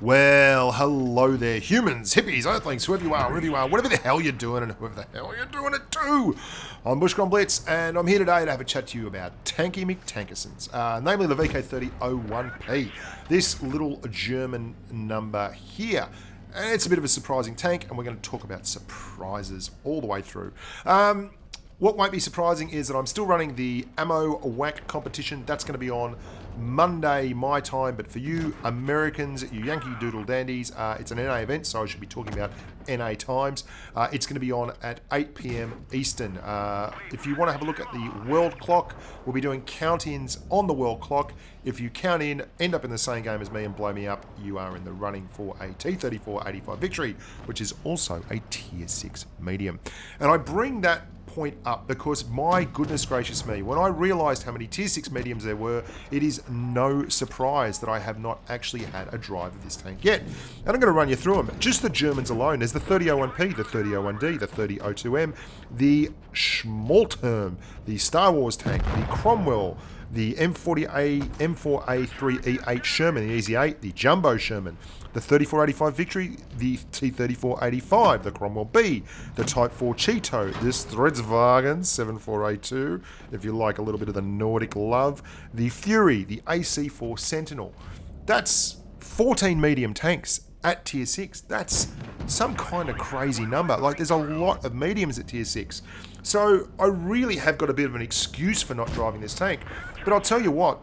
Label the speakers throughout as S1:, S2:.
S1: Well, hello there, humans, hippies, earthlings, whoever you are, whatever the hell you're doing, and whoever the hell you're doing it to. I'm Bushka on Blitz, and I'm here today to have a chat to you about Tanky McTankisons, namely the Vk30 01p. This little German number here. And it's a bit of a surprising tank, and we're going to talk about surprises all the way through. What won't be surprising is that I'm still running the ammo whack competition. That's going to be on Monday, my time, but for you Americans, you Yankee Doodle Dandies, it's an NA event, so I should be talking about NA times. It's going to be on at 8 PM Eastern. If you want to have a look at the world clock, we'll be doing count-ins on the world clock. If you count in, end up in the same game as me and blow me up, you are in the running for a T34 85 victory, which is also a tier 6 medium. And I bring that point up because, my goodness gracious me, when I realized how many tier 6 mediums there were, it is no surprise that I have not actually had a drive of this tank yet. And I'm going to run you through them. Just the Germans alone. There's the 30 01p, the 30 01d, the 30 02m, the Schmalterm, the Star Wars tank, the Cromwell, the M40A, M4A3E8 Sherman, the Easy 8, the Jumbo Sherman, the 3485 Victory, the T3485, the Cromwell B, the Type 4 Cheeto, the Stridswagen 74A2, if you like a little bit of the Nordic love, the Fury, the AC4 Sentinel. That's 14 medium tanks at tier 6. That's some kind of crazy number. Like, there's a lot of mediums at tier 6. So I really have got a bit of an excuse for not driving this tank. But I'll tell you what,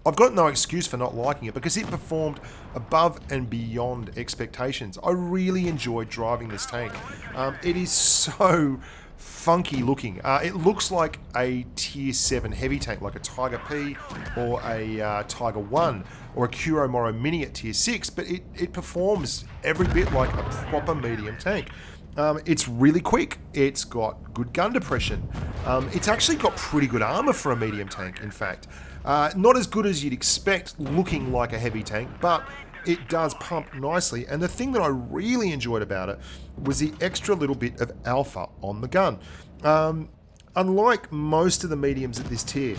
S1: I've got no excuse for not liking it because it performed above and beyond expectations. I really enjoyed driving this tank. It is so funky looking. It looks like a tier 7 heavy tank, like a Tiger P or a Tiger 1 or a Kuro Moro Mini at tier 6, but it performs every bit like a proper medium tank. It's really quick. It's got good gun depression. It's actually got pretty good armor for a medium tank, in fact. Not as good as you'd expect looking like a heavy tank, but it does pump nicely. And the thing that I really enjoyed about it was the extra little bit of alpha on the gun. Unlike most of the mediums at this tier,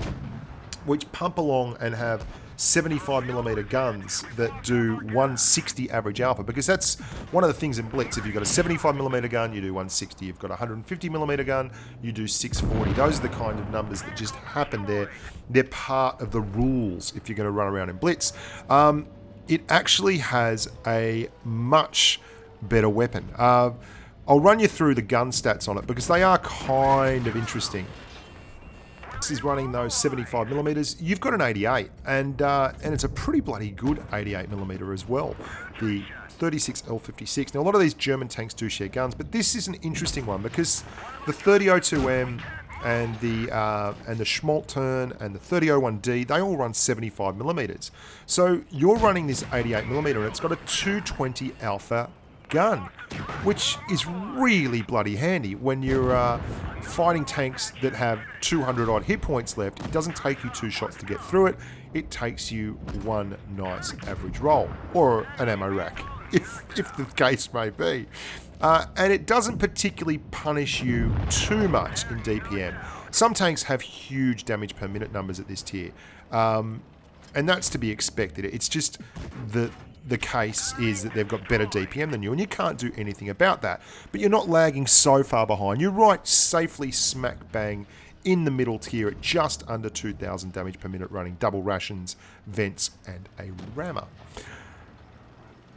S1: which pump along and have 75mm guns that do 160 average alpha, because that's one of the things in Blitz. If you've got a 75mm gun, you do 160. You've got a 150mm gun, you do 640. Those are the kind of numbers that just happen there. They're part of the rules if you're going to run around in Blitz. It actually has a much better weapon. I'll run you through the gun stats on it because they are kind of interesting. This is running those 75mm. You've got an 88, and it's a pretty bloody good 88mm as well. The 36L56. Now, a lot of these German tanks do share guns, but this is an interesting one because the 3002M and the Schmaltern and the 3001D, they all run 75mm. So you're running this 88mm, and it's got a 220 alpha gun, which is really bloody handy when you're fighting tanks that have 200 odd hit points left. It doesn't take you 2 shots to get through it. It takes you 1 nice average roll, or an ammo rack, if the case may be. And it doesn't particularly punish you too much in DPM. Some tanks have huge damage per minute numbers at this tier, and that's to be expected. It's just the case is that they've got better DPM than you, and you can't do anything about that. But you're not lagging so far behind. You're right safely smack bang in the middle tier at just under 2,000 damage per minute, running double rations, vents, and a rammer.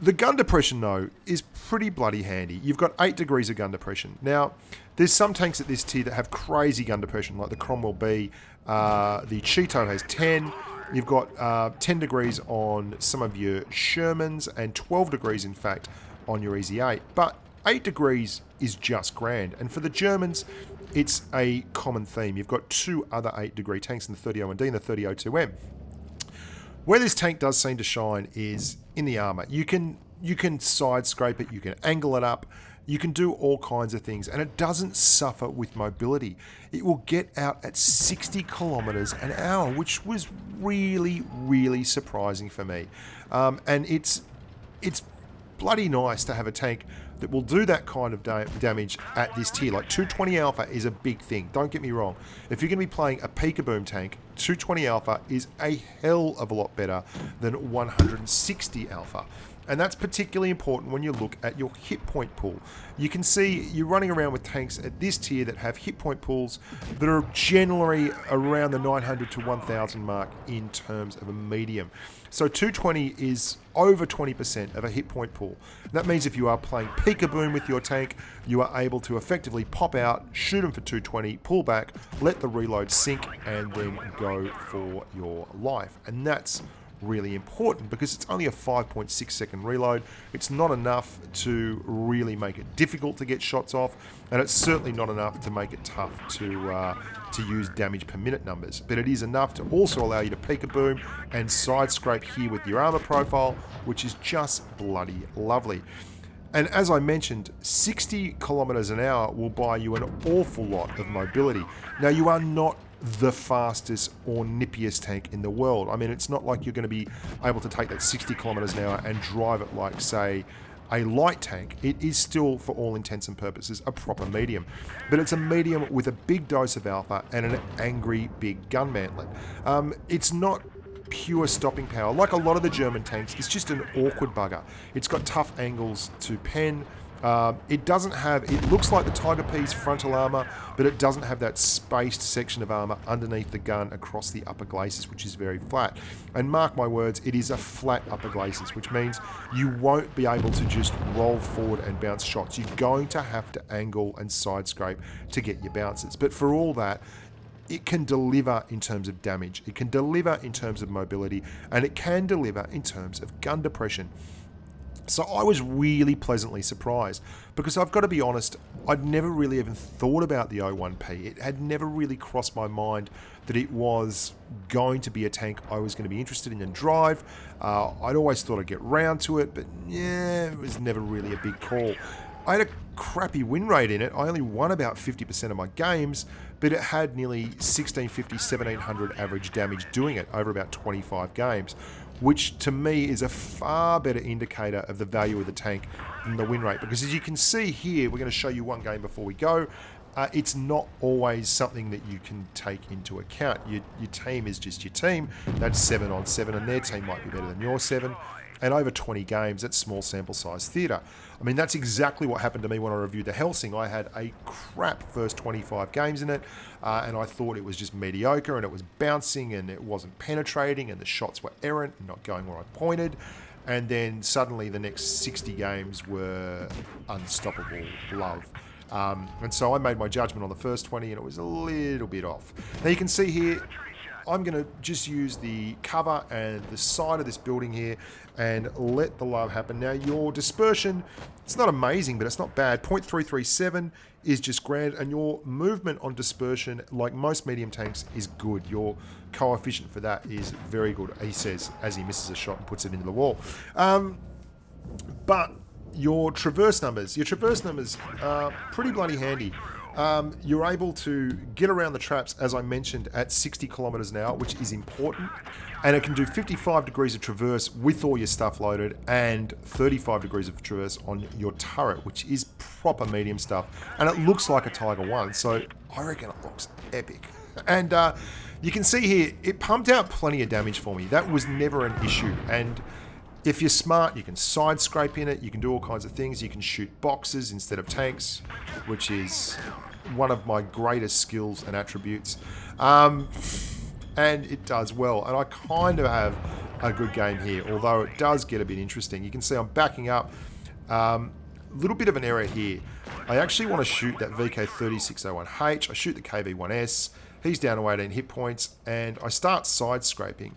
S1: The gun depression, though, is pretty bloody handy. You've got 8 degrees of gun depression. Now, there's some tanks at this tier that have crazy gun depression, like the Cromwell B. The Cheeto has 10. You've got 10 degrees on some of your Shermans and 12 degrees, in fact, on your Easy 8. But 8 degrees is just grand. And for the Germans, it's a common theme. You've got 2 other 8 degree tanks in the 3001D and the 3002M. Where this tank does seem to shine is in the armor. You can side scrape it, you can angle it up, you can do all kinds of things, and it doesn't suffer with mobility. It will get out at 60 kilometers an hour, which was really, really surprising for me. And it's bloody nice to have a tank that will do that kind of damage at this tier. Like 220 alpha is a big thing, don't get me wrong. If you're going to be playing a peekaboom tank, 220 alpha is a hell of a lot better than 160 alpha. And that's particularly important when you look at your hit point pool. You can see you're running around with tanks at this tier that have hit point pools that are generally around the 900 to 1000 mark in terms of a medium. So 220 is over 20% of a hit point pool. That means if you are playing peek-a-boom with your tank, you are able to effectively pop out, shoot them for 220, pull back, let the reload sink, and then go for your life. And that's really important because it's only a 5.6 second reload. It's not enough to really make it difficult to get shots off, and it's certainly not enough to make it tough to use damage per minute numbers. But it is enough to also allow you to peek-a-boom and side scrape here with your armor profile, which is just bloody lovely. And as I mentioned, 60 kilometers an hour will buy you an awful lot of mobility. Now, you are not the fastest or nippiest tank in the world. I mean, it's not like you're going to be able to take that 60 kilometers an hour and drive it like, say, a light tank. It is still, for all intents and purposes, a proper medium. But it's a medium with a big dose of alpha and an angry big gun mantlet. It's not pure stopping power. Like a lot of the German tanks, it's just an awkward bugger. It's got tough angles to pen. It doesn't have, it looks like the Tiger P's frontal armor, but it doesn't have that spaced section of armor underneath the gun across the upper glacis, which is very flat. And mark my words, it is a flat upper glacis, which means you won't be able to just roll forward and bounce shots. You're going to have to angle and side scrape to get your bounces. But for all that, it can deliver in terms of damage, it can deliver in terms of mobility, and it can deliver in terms of gun depression. So I was really pleasantly surprised because I've got to be honest, I'd never really even thought about the 01p. It had never really crossed my mind that it was going to be a tank I was going to be interested in and drive. I'd always thought I'd get round to it, but yeah, it was never really a big call. I had a crappy win rate in it. I only won about 50% of my games, but it had nearly 1650, 1700 average damage doing it over about 25 games, which to me is a far better indicator of the value of the tank than the win rate. Because as you can see here, we're going to show you one game before we go. It's not always something that you can take into account. Your team is just your team. That's 7 on 7, and their team might be better than your 7. And over 20 games, that's small sample size theatre. I mean, that's exactly what happened to me when I reviewed the Helsing. I had a crap first 25 games in it, and I thought it was just mediocre, and it was bouncing, and it wasn't penetrating, and the shots were errant and not going where I pointed. And then suddenly the next 60 games were unstoppable love. And so I made my judgment on the first 20, and it was a little bit off. Now you can see here, I'm going to just use the cover and the side of this building here and let the love happen. Now, your dispersion, it's not amazing, but it's not bad. 0.337 is just grand, and your movement on dispersion, like most medium tanks, is good. Your coefficient for that is very good, he says, as he misses a shot and puts it into the wall. But your traverse numbers are pretty bloody handy. You're able to get around the traps, as I mentioned, at 60 kilometers an hour, which is important. And it can do 55 degrees of traverse with all your stuff loaded and 35 degrees of traverse on your turret, which is proper medium stuff. And it looks like a Tiger 1, so I reckon it looks epic. And you can see here, it pumped out plenty of damage for me. That was never an issue. And if you're smart, you can side scrape in it, you can do all kinds of things. You can shoot boxes instead of tanks, which is one of my greatest skills and attributes. And it does well. And I kind of have a good game here, although it does get a bit interesting. You can see I'm backing up. A little bit of an error here. I actually want to shoot that Vk30 01p. I shoot the KV1S. He's down to 18 hit points, and I start side scraping.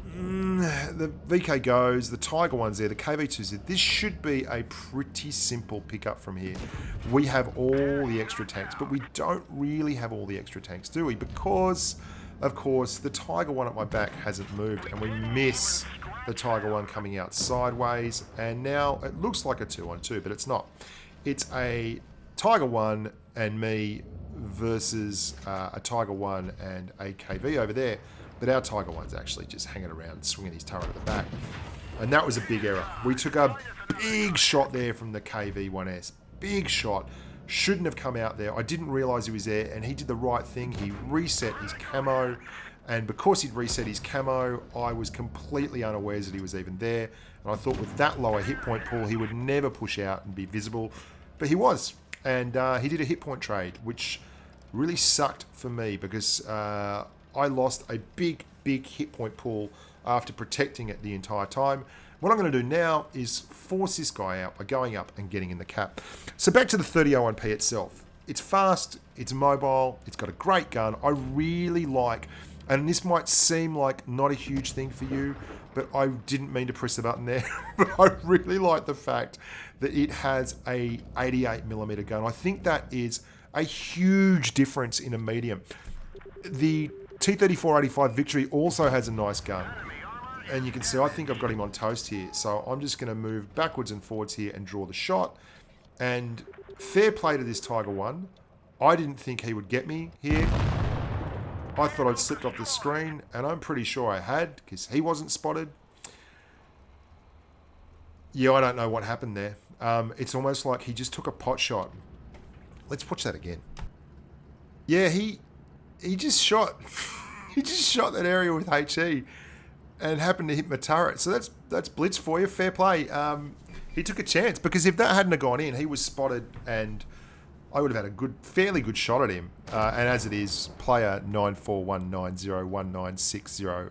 S1: The VK goes, the Tiger 1's there, the KV2's there. This should be a pretty simple pickup from here. We have all the extra tanks, but we don't really have all the extra tanks, do we? Because, of course, the Tiger 1 at my back hasn't moved, and we miss the Tiger 1 coming out sideways, and now it looks like a 2-on-2, but it's not. It's a Tiger 1 and me versus a Tiger 1 and a KV over there. But our Tiger 1's actually just hanging around, swinging his turret at the back. And that was a big error. We took a big shot there from the KV1S. Big shot. Shouldn't have come out there. I didn't realise he was there, and he did the right thing. He reset his camo, and because he'd reset his camo, I was completely unawares that he was even there. And I thought with that lower hit point pool, he would never push out and be visible. But he was, and he did a hit point trade, which really sucked for me because I lost a big hit point pool after protecting it the entire time. What I'm going to do now is force this guy out by going up and getting in the cap. So back to the 30 01p itself. It's fast, it's mobile, it's got a great gun. I really like, and this might seem like not a huge thing for you, but I didn't mean to press the button there, but I really like the fact that it has a 88mm gun. I think that is a huge difference in a medium. The T-34-85 Victory also has a nice gun. And you can see, I think I've got him on toast here. So I'm just going to move backwards and forwards here and draw the shot. And fair play to this Tiger 1. I didn't think he would get me here. I thought I'd slipped off the screen, and I'm pretty sure I had, because he wasn't spotted. Yeah, I don't know what happened there. It's almost like he just took a pot shot. Let's watch that again. Yeah, he just shot. He just shot that area with HE. And happened to hit my turret. So that's Blitz for you. Fair play. He took a chance, because if that hadn't have gone in, he was spotted and I would have had a fairly good shot at him. And as it is, player 941901960.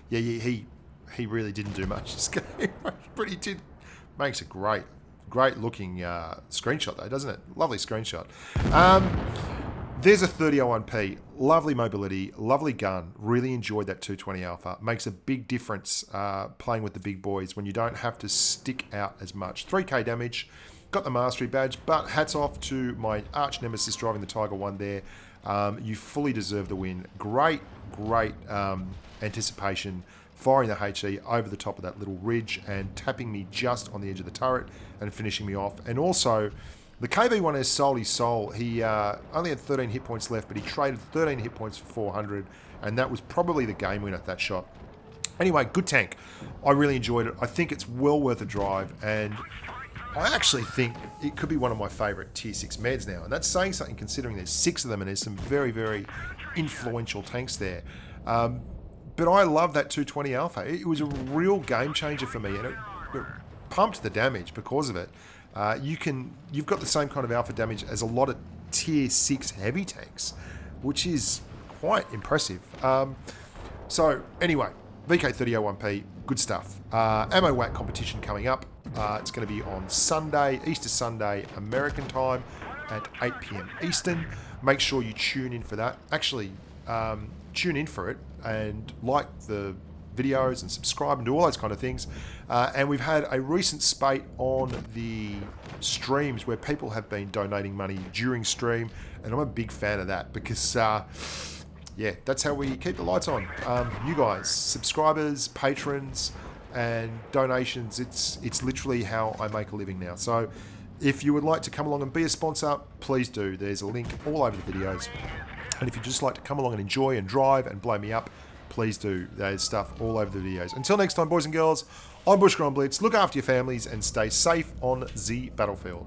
S1: Yeah, he really didn't do much this game. But he did. Makes a great looking screenshot though, doesn't it? Lovely screenshot. There's a 30 01p, lovely mobility, lovely gun. Really enjoyed that 220 Alpha. Makes a big difference playing with the big boys when you don't have to stick out as much. 3k damage, got the mastery badge, but hats off to my arch nemesis driving the Tiger 1 there. You fully deserve the win. Great anticipation, firing the HE over the top of that little ridge and tapping me just on the edge of the turret and finishing me off. And also, the KV1 has sold his soul. He only had 13 hit points left, but he traded 13 hit points for 400, and that was probably the game winner, that shot. Anyway, good tank. I really enjoyed it. I think it's well worth a drive, and I actually think it could be one of my favourite Tier 6 meds now, and that's saying something considering there's 6 of them and there's some very influential tanks there. But I love that 220 Alpha. It was a real game changer for me, and it pumped the damage because of it. You've got the same kind of alpha damage as a lot of tier 6 heavy tanks, which is quite impressive. So anyway, Vk30 01p, good stuff. Ammo whack competition coming up. It's going to be on Sunday, Easter Sunday, American time at 8 PM Eastern. Make sure you tune in for that. Actually, tune in for it and like the videos and subscribe and do all those kind of things. And we've had a recent spate on the streams where people have been donating money during stream, and I'm a big fan of that because yeah, that's how we keep the lights on. You guys, subscribers, patrons, and donations, it's literally how I make a living now. So if you would like to come along and be a sponsor, please do. There's a link all over the videos. And if you'd just like to come along and enjoy and drive and blow me up, please do. There's stuff all over the videos. Until next time, boys and girls, I'm Bushka on Blitz. Look after your families and stay safe on the battlefield.